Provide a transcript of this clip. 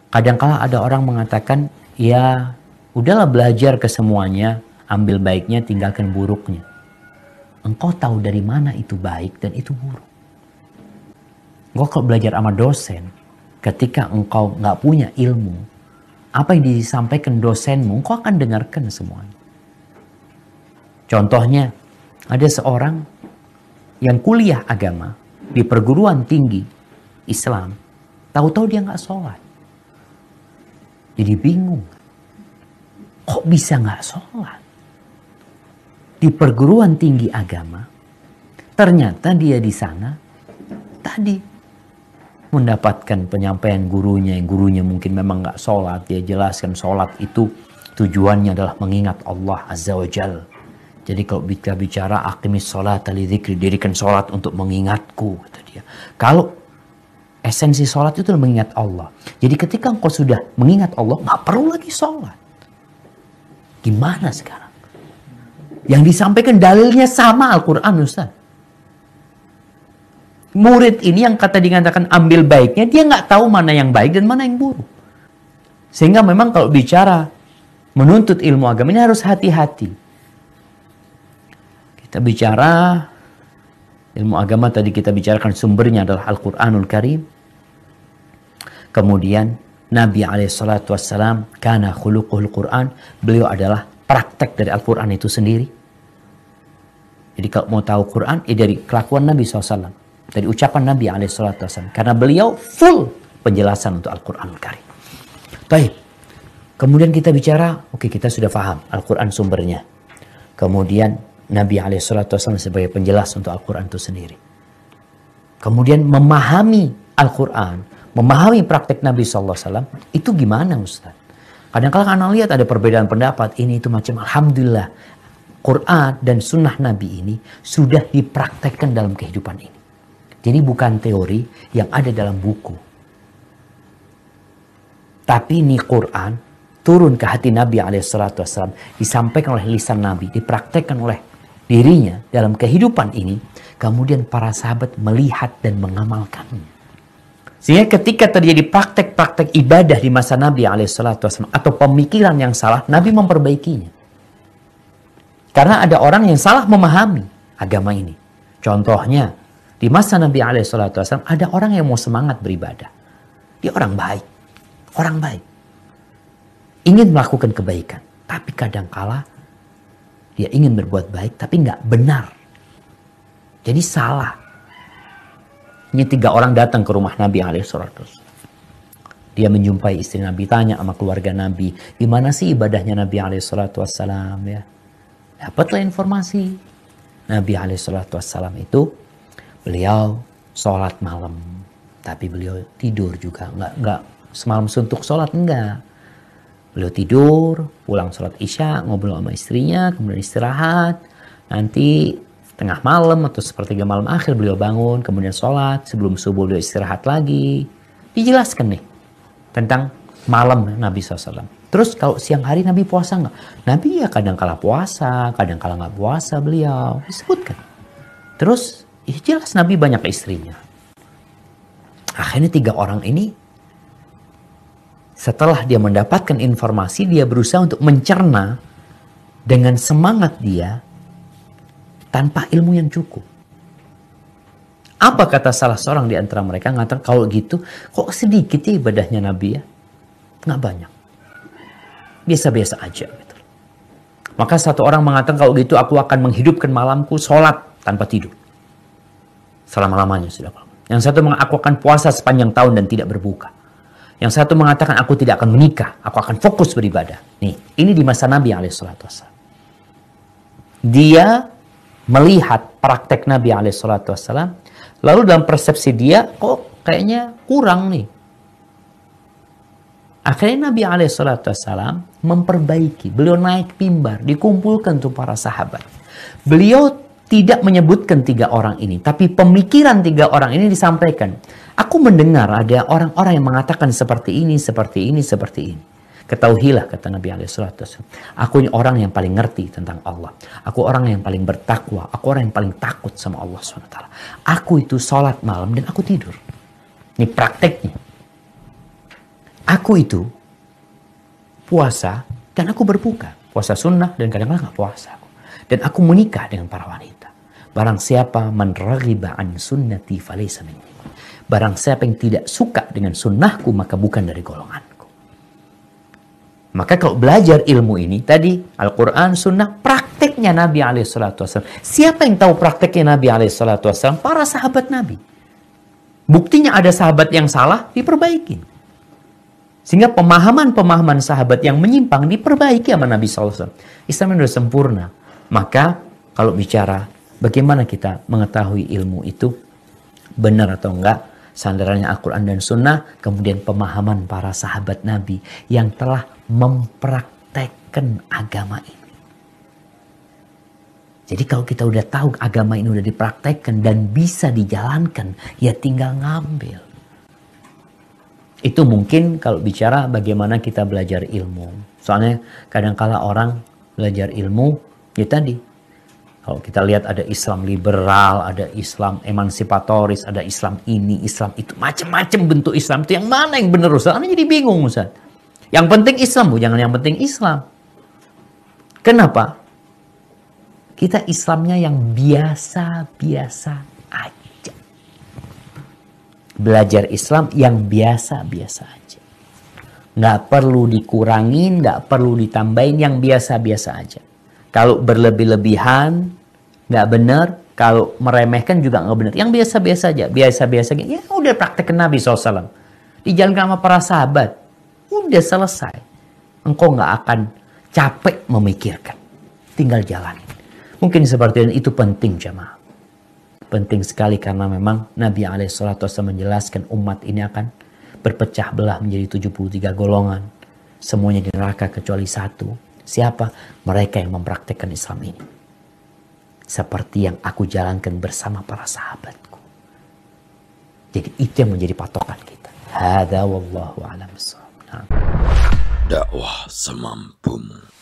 Kadangkala ada orang mengatakan, ya udahlah belajar ke semuanya, ambil baiknya, tinggalkan buruknya. Engkau tahu dari mana itu baik dan itu buruk. Engkau kalau belajar sama dosen, ketika engkau nggak punya ilmu, apa yang disampaikan dosenmu, engkau akan dengarkan semuanya. Contohnya, ada seorang yang kuliah agama di perguruan tinggi Islam, tahu-tahu dia nggak sholat. Jadi bingung, kok bisa nggak sholat? Di perguruan tinggi agama, ternyata dia di sana tadi mendapatkan penyampaian gurunya, yang gurunya mungkin memang nggak sholat. Dia jelaskan sholat itu tujuannya adalah mengingat Allah Azza wa Jal. Jadi kalau kita bicara aqimis sholat li dzikri, dirikan sholat untuk mengingatku, kata dia. Kalau esensi sholat itu adalah mengingat Allah. Jadi ketika engkau sudah mengingat Allah, nggak perlu lagi sholat. Gimana sekarang? Yang disampaikan dalilnya sama Al-Quran, Ustaz. Murid ini yang kata dikatakan ambil baiknya, dia nggak tahu mana yang baik dan mana yang buruk. Sehingga memang kalau bicara menuntut ilmu agama ini harus hati-hati. Kita bicara ilmu agama, tadi kita bicarakan sumbernya adalah Al-Quranul Karim. Kemudian Nabi SAW, kana khuluquhul Quran, beliau adalah praktek dari Al-Quran itu sendiri. Jadi kalau mau tahu Quran, dari kelakuan Nabi SAW, dari ucapan Nabi SAW. Karena beliau full penjelasan untuk Al-Quranul Karim. Baik. Kemudian kita bicara, oke, kita sudah paham Al-Quran sumbernya. Kemudian Nabi SAW sebagai penjelas untuk Al-Quran itu sendiri. Kemudian memahami Al-Quran, memahami praktek Nabi SAW, itu gimana Ustaz? Kadang-kadang anak lihat ada perbedaan pendapat, ini itu macam. Alhamdulillah, Quran dan sunnah Nabi ini sudah dipraktekkan dalam kehidupan ini. Jadi bukan teori yang ada dalam buku. Tapi ini Quran turun ke hati Nabi SAW, disampaikan oleh lisan Nabi, dipraktekkan oleh dirinya dalam kehidupan ini, kemudian para sahabat melihat dan mengamalkannya. Sehingga ketika terjadi praktek-praktek ibadah di masa Nabi SAW atau pemikiran yang salah, Nabi memperbaikinya. Karena ada orang yang salah memahami agama ini. Contohnya, di masa Nabi SAW ada orang yang mau semangat beribadah. Dia orang baik. Orang baik. Ingin melakukan kebaikan. Tapi kadangkala dia ingin berbuat baik, tapi nggak benar. Jadi salah. Ini 3 orang datang ke rumah Nabi SAW. Dia menjumpai istri Nabi, tanya sama keluarga Nabi, gimana sih ibadahnya Nabi SAW ya? Dapatlah informasi. Nabi SAW itu, beliau sholat malam. Tapi beliau tidur juga. Nggak semalam suntuk sholat, enggak. Beliau tidur, pulang sholat isya, ngobrol sama istrinya, kemudian istirahat. Nanti tengah malam atau sepertiga malam akhir beliau bangun, kemudian sholat. Sebelum subuh beliau istirahat lagi. Dijelaskan nih tentang malam Nabi SAW. Terus kalau siang hari Nabi puasa nggak? Nabi ya kadang-kala puasa, kadang-kala nggak puasa beliau. Disebutkan. Terus ya jelas Nabi banyak istrinya. Akhirnya 3 orang ini, setelah dia mendapatkan informasi, dia berusaha untuk mencerna dengan semangat dia tanpa ilmu yang cukup. Apa kata salah seorang di antara mereka? Ngatakan, kalau gitu, kok sedikit ya ibadahnya Nabi ya? Nggak banyak. Biasa-biasa aja. Gitu. Maka satu orang mengatakan, kalau gitu aku akan menghidupkan malamku sholat tanpa tidur. Selama-lamanya sudah. Yang satu mengatakan, aku akan puasa sepanjang tahun dan tidak berbuka. Yang satu mengatakan, aku tidak akan menikah. Aku akan fokus beribadah. Nih, ini di masa Nabi SAW. Dia melihat praktek Nabi SAW. Lalu dalam persepsi dia, kok kayaknya kurang nih. Akhirnya Nabi SAW memperbaiki. Beliau naik mimbar, dikumpulkan tuh para sahabat. Beliau tidak menyebutkan 3 orang ini. Tapi pemikiran 3 orang ini disampaikan. Aku mendengar ada orang-orang yang mengatakan seperti ini, seperti ini, seperti ini. Ketahuilah, kata Nabi SAW, aku ini orang yang paling ngerti tentang Allah. Aku orang yang paling bertakwa. Aku orang yang paling takut sama Allah SWT. Aku itu sholat malam dan aku tidur. Ini prakteknya. Aku itu puasa dan aku berbuka. Puasa sunnah dan kadang-kadang nggak puasa. Dan aku menikah dengan para wanita. Barang siapa man raghiba an sunnati falaysa minni. Barang siapa yang tidak suka dengan sunnahku maka bukan dari golonganku. Maka kalau belajar ilmu ini tadi Al-Quran, sunnah, prakteknya Nabi SAW. Siapa yang tahu prakteknya Nabi SAW? Para sahabat Nabi. Buktinya ada sahabat yang salah, diperbaikin. Sehingga pemahaman-pemahaman sahabat yang menyimpang diperbaiki sama Nabi SAW. Islam sudah sempurna. Maka kalau bicara bagaimana kita mengetahui ilmu itu benar atau enggak, sandarannya Al-Quran dan Sunnah, kemudian pemahaman para sahabat Nabi yang telah mempraktekkan agama ini. Jadi kalau kita udah tahu agama ini udah dipraktekkan dan bisa dijalankan, ya tinggal ngambil. Itu mungkin kalau bicara bagaimana kita belajar ilmu. Soalnya kadang-kala orang belajar ilmu, ya tadi, kalau kita lihat ada Islam liberal, ada Islam emansipatoris, ada Islam ini, Islam itu. Macam-macam bentuk Islam itu. Yang mana yang benar Ustaz? Anda jadi bingung Ustaz. Yang penting Islam, Bu. Jangan yang penting Islam. Kenapa? Kita Islamnya yang biasa-biasa aja. Belajar Islam yang biasa-biasa aja. Nggak perlu dikurangin, nggak perlu ditambahin, yang biasa-biasa aja. Kalau berlebih-lebihan, nggak benar. Kalau meremehkan juga nggak benar. Yang biasa-biasa aja. Biasa-biasa aja. Ya udah praktek Nabi SAW. Dijalankan sama para sahabat. Udah selesai. Engkau nggak akan capek memikirkan. Tinggal jalanin. Mungkin seperti itu penting jemaah. Penting sekali karena memang Nabi SAW menjelaskan umat ini akan berpecah belah menjadi 73 golongan. Semuanya di neraka kecuali satu. Siapa? Mereka yang mempraktekkan Islam ini. Seperti yang aku jalankan bersama para sahabatku. Jadi itu yang menjadi patokan kita. Hada wallahu a'lam bishawab. Dakwah semampumu.